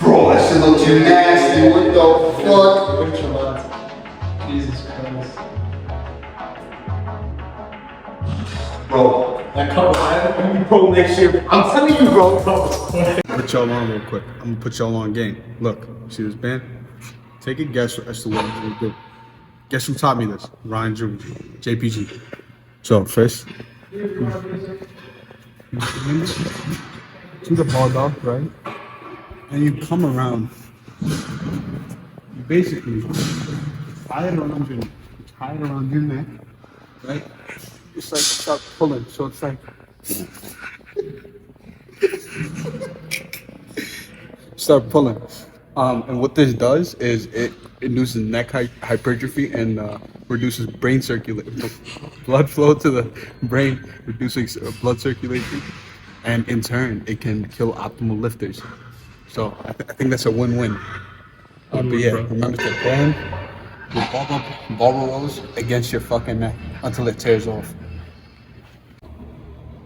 Bro, that shit looks nasty. What the fuck? Which one? Jesus Christ. Bro, That couple, I bro, next year. I'm telling you, bro. Put y'all on real quick. I'm gonna put y'all on game. Look, see this band? Take a guess as to what I'm gonna do. Guess who taught me this? Ryan Jr., JPG. So first, see the ball dog, right? And you come around. You basically tie it around your neck, right? It's like start pulling. So it's like start pulling. And what this does is it induces neck hypertrophy and reduces brain circulation, blood flow to the brain, reducing blood circulation, and in turn, it can kill optimal lifters. So I think that's a win-win. But yeah, remember to bend your barbell rows against your fucking neck until it tears off.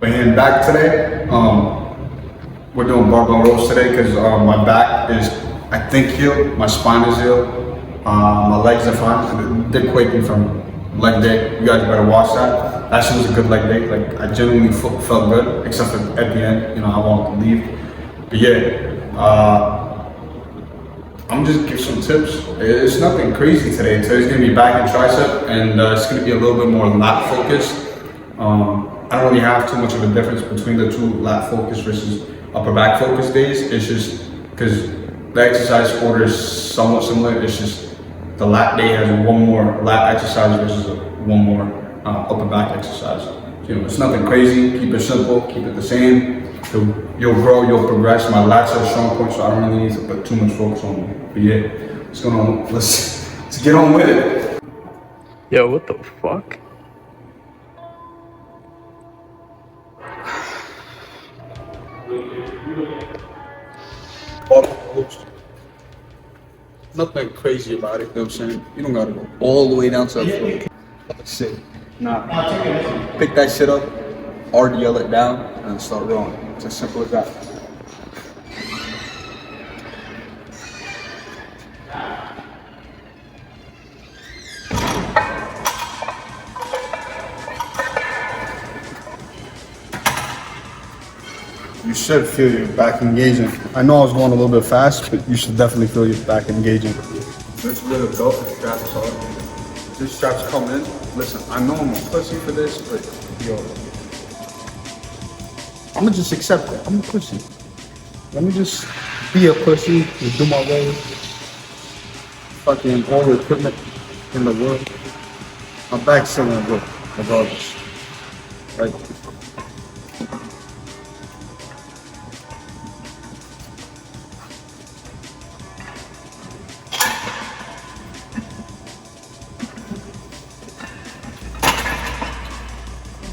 And back today, we're doing barbell rows today because my back is, I think, healed. My spine is healed. My legs are fine. They're quaking from leg day. You guys better watch that. That shit was a good leg day. Like, I genuinely felt good, except for at the end, you know, I wanted to leave. But yeah, I'm just give some tips. It's nothing crazy today. Today's gonna be back and tricep, and it's gonna be a little bit more lat focused. I don't really have too much of a difference between the two lat focus versus upper back focus days. It's just because the exercise order is somewhat similar. It's just the lat day has one more lat exercise versus one more upper back exercise. So, you know, it's nothing crazy. Keep it simple. Keep it the same. You'll grow. You'll progress. My lats are a strong point, so I don't really need to put too much focus on them. But yeah, what's going on? Let's get on with it. Yo, what the fuck? Nothing crazy about it, you know what I'm saying? You don't gotta go all the way down to the floor. Shit. Nah. Pick that shit up, RDL it down, and start rolling. It's as simple as that. You should feel your back engaging. I know I was going a little bit fast, but you should definitely feel your back engaging. Let's let it go. Straps on. These straps come in. Listen, I know I'm a pussy for this, but yo, I'm gonna just accept it. I'm a pussy. Let me just be a pussy and do my way. Fucking all the equipment in the world. My back's still gonna go, regardless. Right?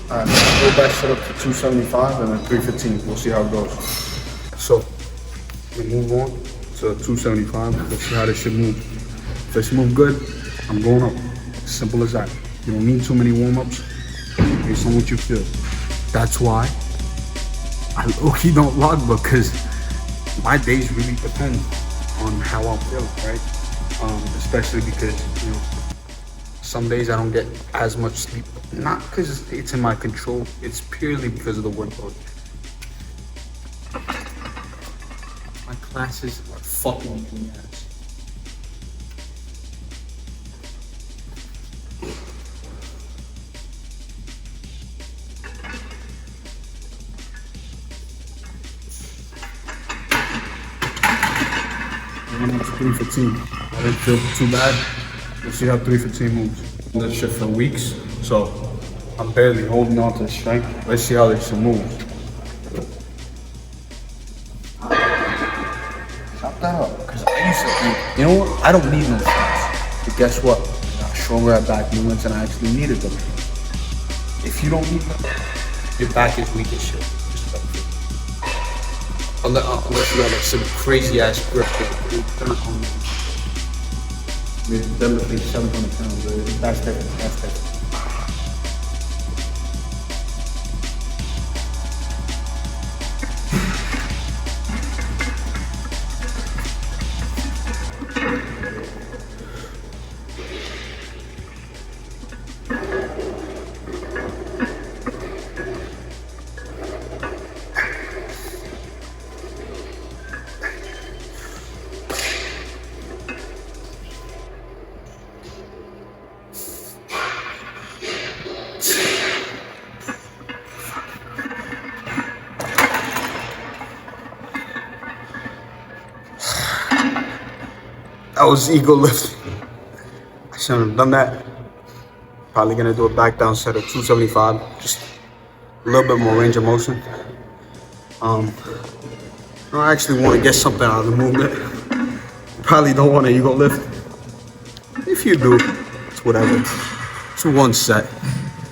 Alright, go back set up to 275 and then 315. We'll see how it goes. So, we move on to 275. Let's see how this should move. If this move good, I'm going up. Simple as that. You don't need too many warm-ups based on what you feel. That's why I low-key don't log because my days really depend on how I'm feeling, right? Especially because, you know, some days I don't get as much sleep, not because it's in my control, it's purely because of the workload. My classes are fucking me in the ass. I'm up to 315. I didn't feel too bad. Let's see how 315 moves. This shit for weeks, so I'm barely holding on to the strength. Let's see how this shit moves. Chop that up, because I used to think, you know what? I don't need no strength. But guess what? I got stronger at back movements and I actually needed them. If you don't need them, your back is weak as shit. Unless you have like some crazy ass grip. They're looking 700 pounds. That's different. That's different. That was ego lift. I shouldn't have done that. Probably gonna do a back down set of 275. Just a little bit more range of motion. I actually want to get something out of the movement. Probably don't want an ego lift. If you do, it's whatever. It's one set.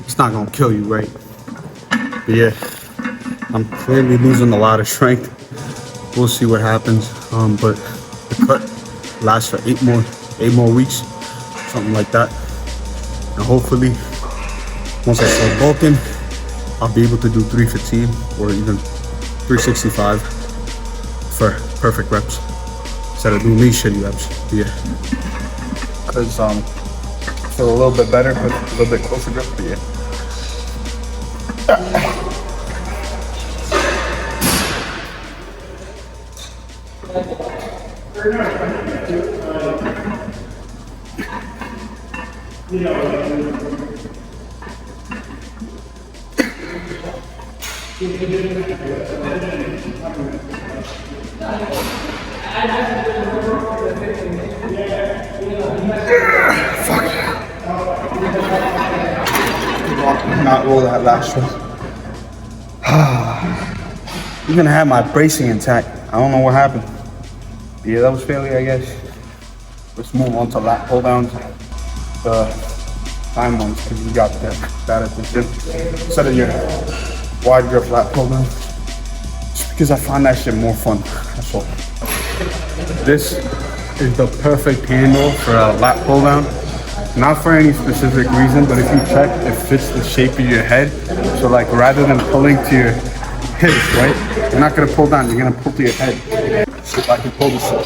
It's not gonna kill you, right? But yeah, I'm clearly losing a lot of strength. We'll see what happens. But the cut lasts for 8 more weeks, something like that. And hopefully, once I start bulking, I'll be able to do 315 or even 365 for perfect reps instead of doing these shitty reps. Yeah, because I feel a little bit better, but a little bit closer grip. But yeah. Not roll that last one. Even had my bracing intact. I don't know what happened. Yeah, that was failure, I guess. Let's move on to lat pull downs. The time ones, because we got that at the gym. Instead of your wide grip lat pull down. Just because I find that shit more fun. That's all. This is the perfect handle for a lat pull down. Not for any specific reason, but if you check, it fits the shape of your head. So like rather than pulling to your hips, right? You're not gonna pull down, you're gonna pull to your head. See if I can pull this up.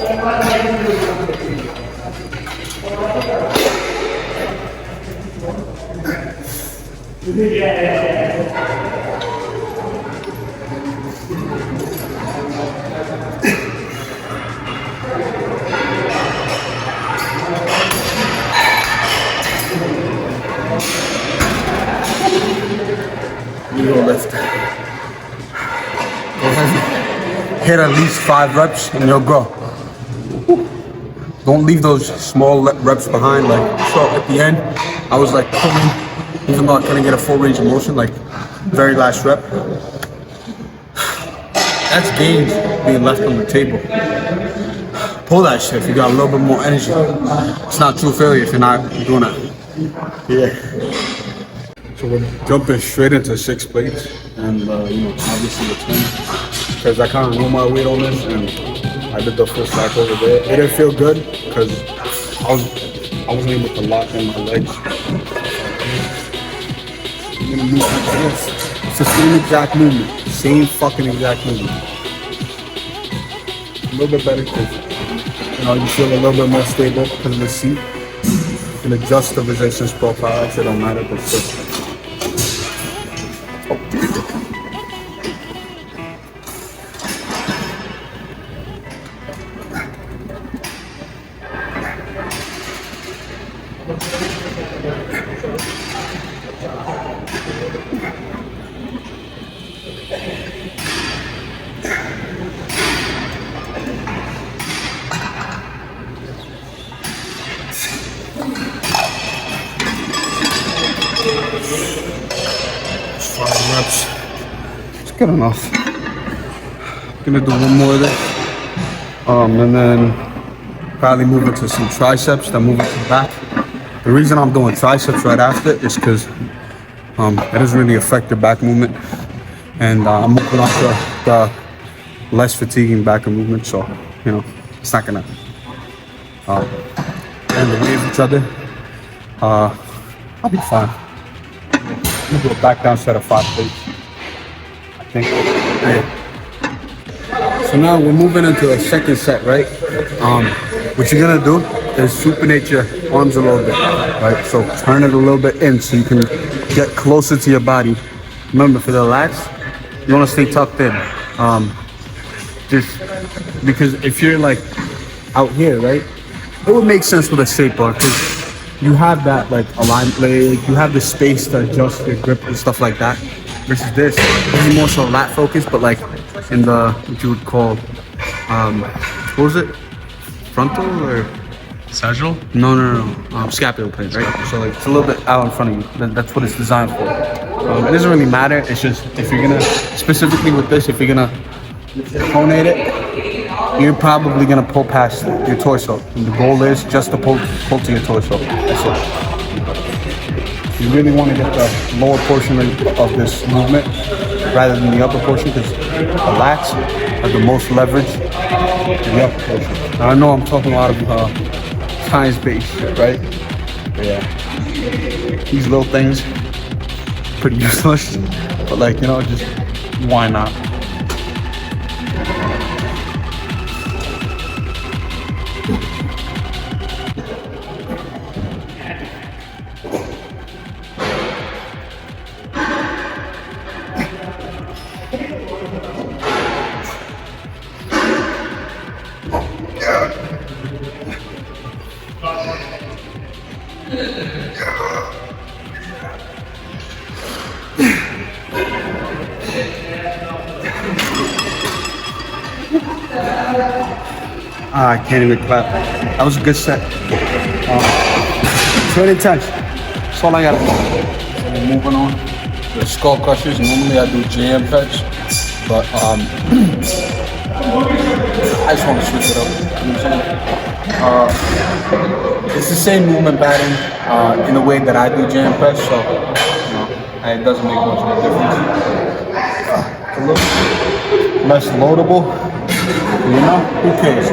Ego lift. Go ahead. Hit at least 5 reps and you'll go. Don't leave those small reps behind. Like so at the end, I was like pulling, even though I couldn't get a full range of motion, like very last rep. That's gains being left on the table. Pull that shit if you got a little bit more energy. It's not true failure if you're not doing it. Yeah. So we're jumping straight into 6 plates, and obviously it's 10 because I kind of know my weight on this, and I did the full stack over there. It didn't feel good because I wasn't able to lock in my legs. I'm gonna move like this. It's the same exact movement, same fucking exact movement. A little bit better because you feel a little bit more stable because of the seat. You can adjust the resistance profile. Actually, don't matter, but still. It's good enough. Gonna do one more of this. And then probably move into some triceps, then move into the back. The reason I'm doing triceps right after is because it doesn't really affect the back movement. And I'm moving on to the less fatiguing back movement, so it's not gonna end the way of each other. I'll be fine. I'm gonna do a back down set of 5 plates. I think. Yeah. So now we're moving into a second set, right? What you're gonna do is supinate your arms a little bit, right? So turn it a little bit in so you can get closer to your body. Remember, for the lats, you wanna stay tucked in. Just because if you're like out here, right? It would make sense with a straight bar because you have that like alignment, like you have the space to adjust your grip and stuff like that. Versus this is more so lat focused, but like in the what you would call what was it? Frontal or Sagittal? No. Scapular plate, right? So like it's a little bit out in front of you. That's what it's designed for. It doesn't really matter. It's just if you're gonna, specifically with this, if you're gonna pronate it, you're probably gonna pull past your torso. And the goal is just to pull to your torso. That's it. You really want to get the lower portion of this movement rather than the upper portion because the lats have the most leverage in the upper portion. Now, I know I'm talking a lot of science-based shit, right? But yeah, these little things, pretty useless. But like, you know, just why not? I can't even clap. That was a good set. It's really intense. That's all I got. So we're moving on. The skull crushers. Normally I do jam fetch, but I just want to switch it up. You know what I'm saying? It's the same movement pattern in the way that I do jam press, so you know, it doesn't make much of a difference. It's a little less loadable, you know? Who cares?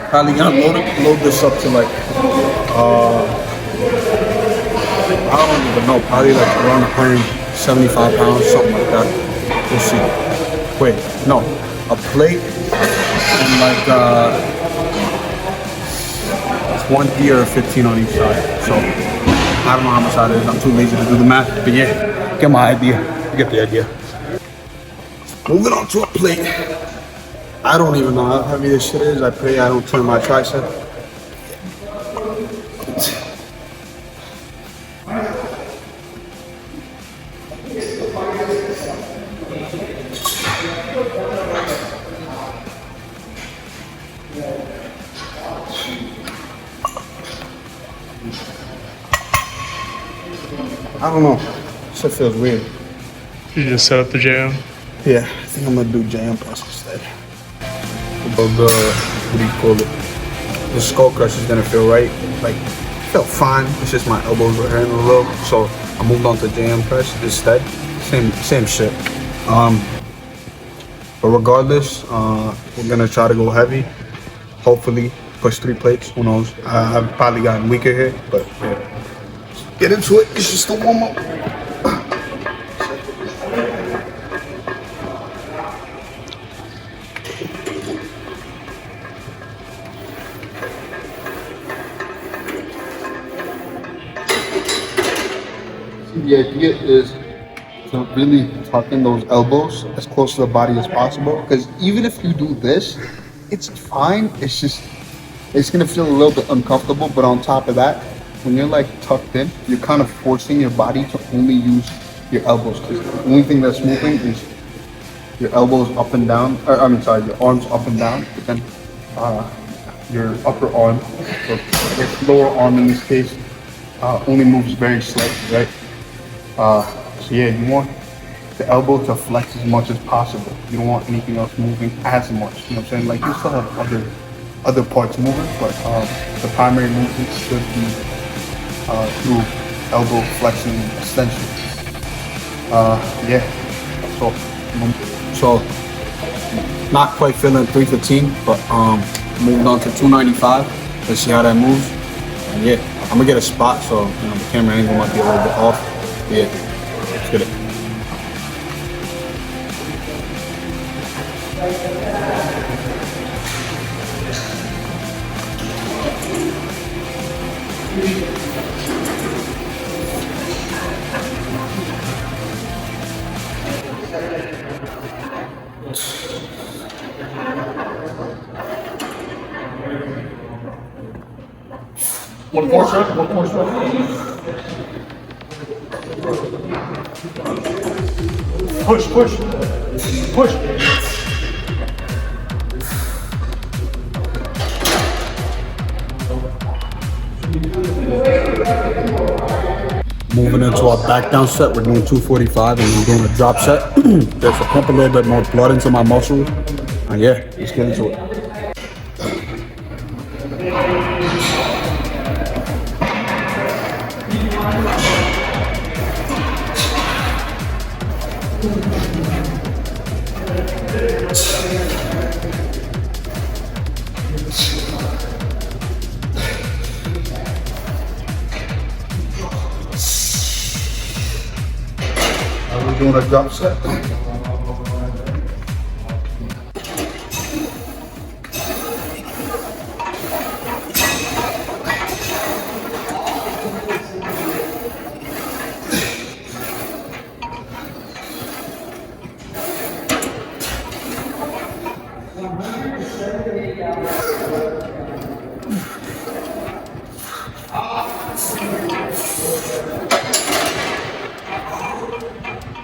Probably gonna load this up to like, I don't even know, probably like around 175 pounds, something like that. We'll see. Wait, no, a plate and like, it's 1 gear or 15 on each side. So I don't know how much that is. I'm too lazy to do the math, but yeah, get my idea. You get the idea. Moving on to a plate. I don't even know how heavy this shit is. I pray I don't turn my tricep. I don't know. Shit feels weird. You just set up the jam? Yeah, I think I'm gonna do jam press instead. But what do you call it? The skull crush is gonna feel right. Like, felt fine. It's just my elbows were hurting a little. So I moved on to jam press instead. Same shit. But regardless, we're gonna try to go heavy. Hopefully push 3 plates. Who knows? I've probably gotten weaker here, but yeah. Let's get into it. It's just a warm up. The idea is to really tuck in those elbows as close to the body as possible, because even if you do this, it's fine. It's just, it's gonna feel a little bit uncomfortable, but on top of that, when you're like tucked in, you're kind of forcing your body to only use your elbows, because the only thing that's moving is your elbows up and down, or your arms up and down, but then your upper arm, or your lower arm in this case, only moves very slightly, right? So yeah, you want the elbow to flex as much as possible. You don't want anything else moving as much. You know what I'm saying? Like, you still have other parts moving, but the primary movement should be through elbow flexion and extension. Yeah. So not quite feeling 315, but moved on to 295. Let's see how that moves. And yeah, I'm gonna get a spot, so you know, the camera angle might be a little bit off. Yeah, let's get it. One more shot, one more shot. Push, push, push. Moving into our back down set, we're doing 245 and we're doing a drop set. Just to pump a little bit more blood into my muscles. And yeah, let's get into it. We're doing a drop set.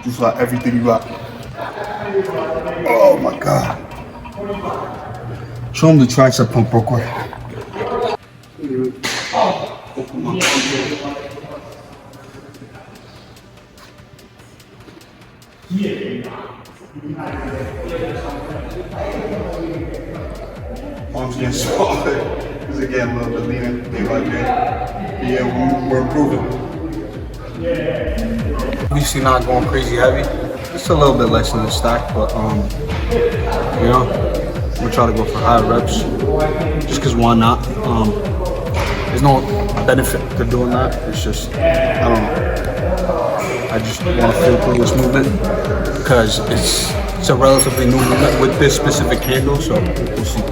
Just like everything you got. Oh my God. Show them the tricep pump real quick. Arms getting smaller. Because again, a little bit leaner day by day. Yeah, we're improving. Obviously not going crazy heavy. Just a little bit less than the stack, but you know, we'll try to go for higher reps. Just because why not? There's no benefit to doing that. It's just, I don't know. I just want to feel through this movement because it's a relatively new movement with this specific handle, so we'll see.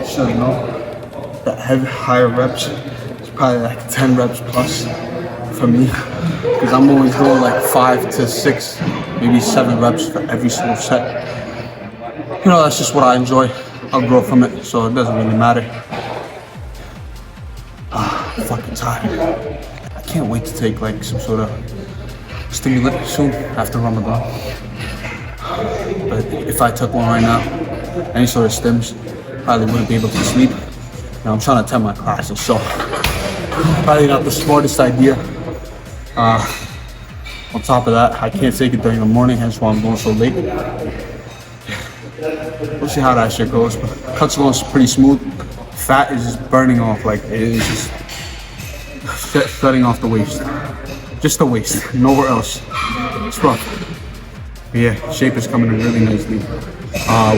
So you know, that heavy higher reps is probably like 10 reps plus for me, because I'm always doing like 5 to 6, maybe 7 reps for every single set. You know, that's just what I enjoy. I'll grow from it, so it doesn't really matter. I'm fucking tired. I can't wait to take like some sort of stimulant soon after Ramadan. But if I took one right now, any sort of stims, probably wouldn't be able to sleep. Now I'm trying to attend my classes, so probably not the smartest idea. On top of that, I can't take it during the morning, hence why I'm going so late. We'll see how that shit goes, but cut's going pretty smooth. Fat is just burning off, like it is just shutting off the waist. Just the waist, nowhere else. It's rough. But yeah, shape is coming in really nicely.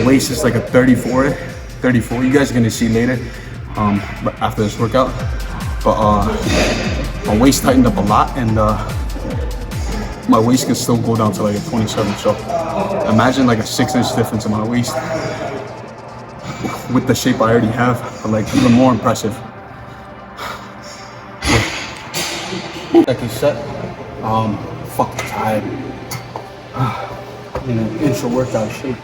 Waist is like a 34. You guys are gonna see later after this workout. But my waist tightened up a lot, and my waist can still go down to like a 27. So imagine like a 6-inch difference in my waist with the shape I already have, but like even more impressive. Second set. Fucking tired. In an intro workout shape.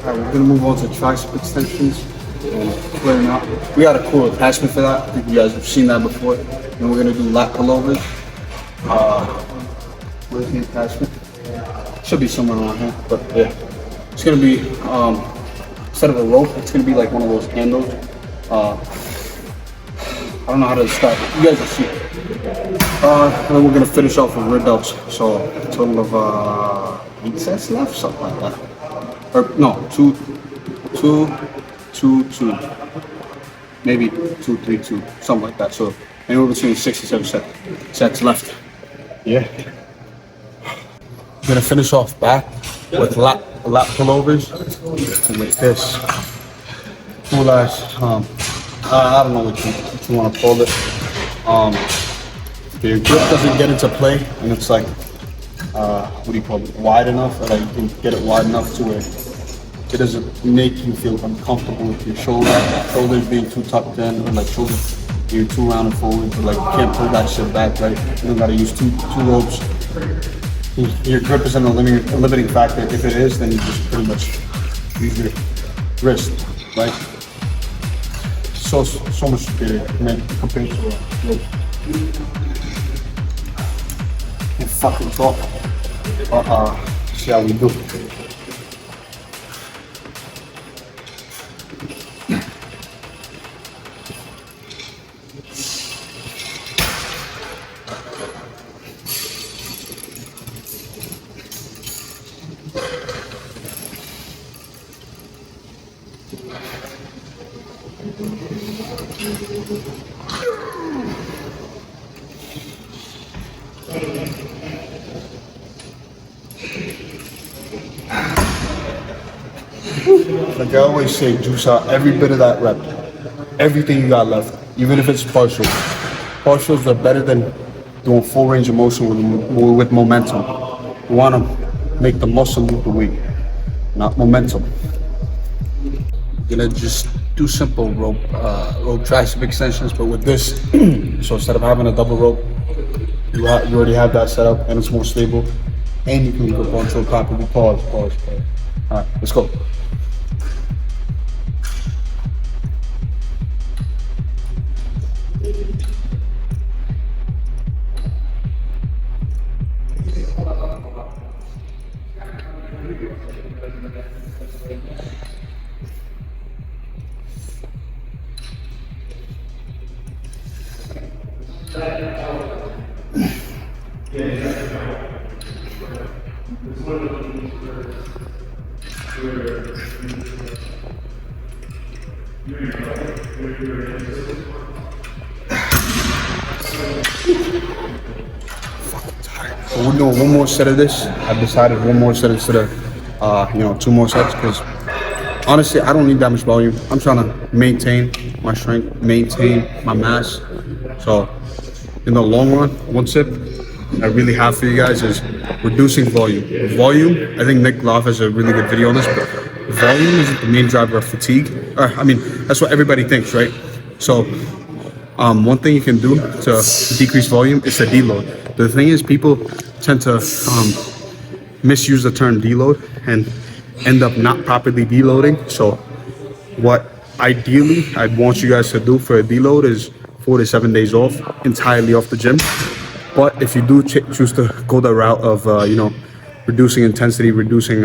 Alright, we're gonna move on to tricep extensions. Clearing out. We got a cool attachment for that. I think you guys have seen that before. And we're gonna do lat pullovers. Where's the attachment? Should be somewhere around here, but yeah. It's gonna be instead of a rope, it's gonna be like one of those handles. I don't know how to describe it. You guys will see it. And then we're gonna finish off with rear delts. So a total of 8 sets left, something like that. Or no, two. Maybe 2, 3, 2, something like that. So anywhere between 6 and 7 sets left. Yeah. I'm gonna finish off back with lat pullovers and with this cool ass. I don't know what you want to call it. Your grip doesn't get into play, and it's like what do you call it? Wide enough, or like you can get it wide enough to where it doesn't make you feel uncomfortable with your shoulders being too tucked in, or like shoulders being too rounded forward, but like you can't pull that shit back, right? You don't gotta use two ropes. Your grip isn't a limiting factor. If it is, then you just pretty much use your wrist, right? So much superior, man, compared to a rope. And fucking talk. See how we do. Like I always say, juice out every bit of that rep. Everything you got left, even if it's partial. Partials are better than doing full range of motion with momentum. You want to make the muscle move the weight, not momentum. You're gonna just do simple rope tricep extensions, but with this, so instead of having a double rope, you already have that set up and it's more stable, and you can grip onto it properly. Pause. All right, let's go. So we're doing one more set of this. I've decided one more set instead of 2 more sets, because honestly I don't need that much volume. I'm trying to maintain my strength, maintain my mass. So in the long run, one tip I really have for you guys is reducing volume. Volume, I think Nick Love has a really good video on this, but volume is the main driver of fatigue. That's what everybody thinks, right? So one thing you can do to decrease volume is to deload. The thing is, people tend to misuse the term deload and end up not properly deloading. So what ideally I'd want you guys to do for a deload is 4 to 7 days off, entirely off the gym. But if you do choose to go the route of reducing intensity, reducing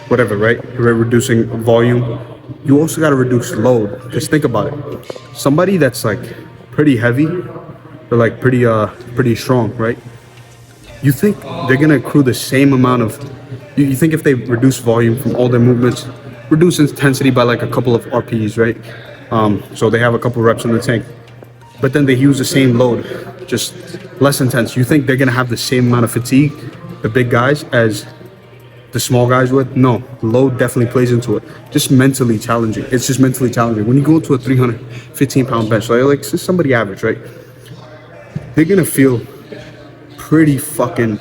whatever, right? Reducing volume, you also got to reduce load. Because think about it, somebody that's like pretty heavy or like pretty strong, right? You think they're gonna accrue the same amount of, you think if they reduce volume from all their movements, reduce intensity by like a couple of RPs, right? So they have a couple reps in the tank, but then they use the same load, just less intense. You think they're gonna have the same amount of fatigue, the big guys, as the small guys would? No, load definitely plays into it. Just mentally challenging. It's just mentally challenging. When you go to a 315-pound bench, like somebody average, right? They're gonna feel pretty fucking,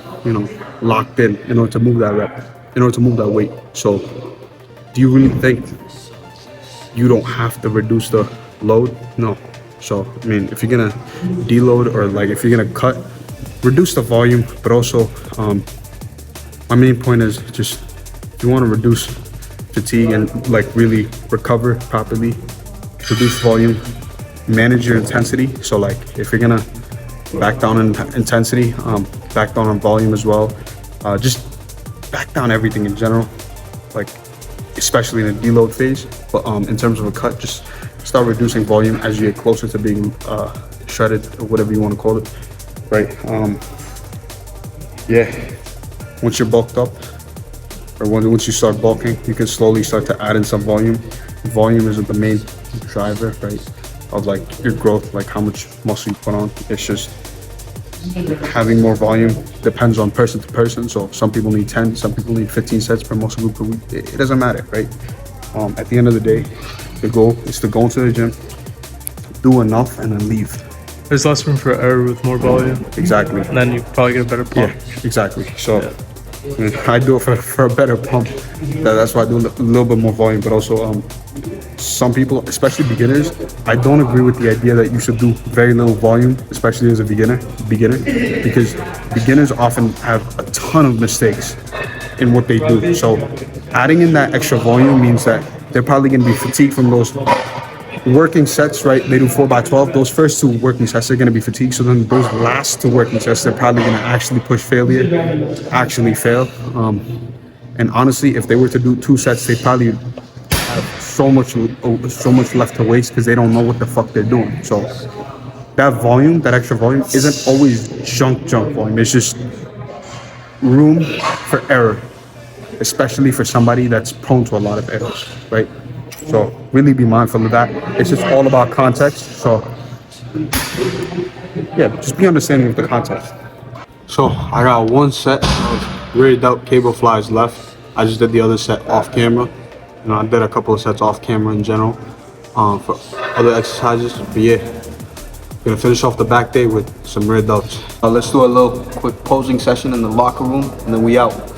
locked in order to move that rep, in order to move that weight. So, do you really think you don't have to reduce the load? No. So, if you're gonna deload, or like if you're gonna cut, reduce the volume, but also, my main point is just, if you want to reduce fatigue and like really recover properly, reduce volume, manage your intensity. So like if you're gonna back down in intensity, back down on volume as well, just back down everything in general, like especially in the deload phase. But in terms of a cut, just start reducing volume as you get closer to being shredded or whatever you want to call it, right? Yeah, once you're bulked up, or once you start bulking, you can slowly start to add in some volume. Volume isn't the main driver, right, of like your growth, like how much muscle you put on. It's just having more volume depends on person to person. So some people need 10, some people need 15 sets per muscle group per week. It doesn't matter, right? At the end of the day, the goal is to go into the gym, do enough, and then leave. There's less room for error with more volume. Exactly. And then you probably get a better pump. Yeah, exactly. So I do it for a better pump. That's why I do a little bit more volume. But also, some people, especially beginners, I don't agree with the idea that you should do very little volume, especially as a beginner, because beginners often have a ton of mistakes in what they do. So adding in that extra volume means that they're probably going to be fatigued from those working sets, right? They do 4x12. Those first 2 working sets are going to be fatigued. So then those last 2 working sets, they're probably going to actually push failure, actually fail. And honestly, if they were to do 2 sets, they probably have so much left to waste because they don't know what the fuck they're doing. So that volume, that extra volume, isn't always junk volume. It's just room for error, especially for somebody that's prone to a lot of errors, right? So really be mindful of that. It's just all about context. So yeah, just be understanding of the context. So I got 1 set of rear delt cable flies left. I just did the other set off camera. You know, I did a couple of sets off camera in general for other exercises. But yeah, gonna finish off the back day with some rear delts. Let's do a little quick posing session in the locker room, and then we out.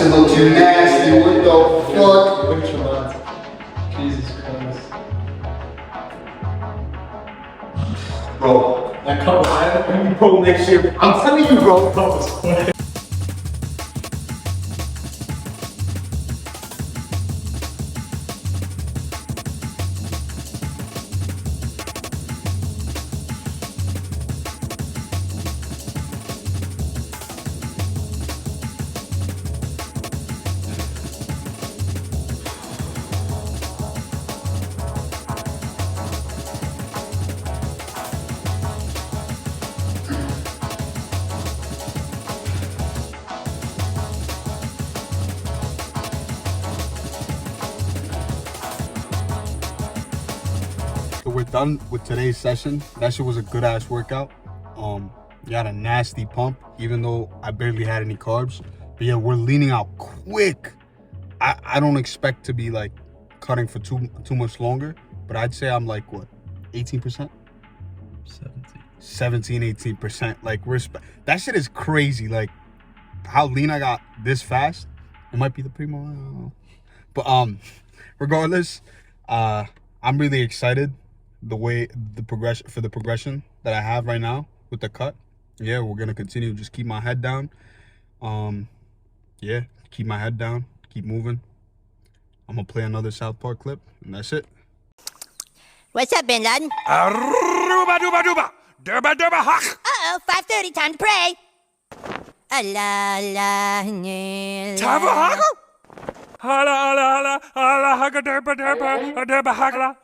shit looks nasty. What the fuck? Jesus Christ. Bro, That cut was bro next year. I'm telling you, bro. So we're done with today's session. That shit was a good ass workout. Got a nasty pump, even though I barely had any carbs. But yeah, we're leaning out quick. I don't expect to be like cutting for too much longer, but I'd say I'm like what, 18%? 17, 18%. Like that shit is crazy. Like how lean I got this fast. It might be the primo, I don't know. But regardless, I'm really excited the progression that I have right now with the cut. Yeah, we're gonna continue. Just keep my head down. Yeah, keep my head down. Keep moving. I'm gonna play another South Park clip, and that's it. What's up, Bin Laden? Aruba duba duba, durba durba hawk. Uh-oh, 5:30, time to pray. La la la. Tava hawk. Hala hala hala hala haka durba durba durba hakla.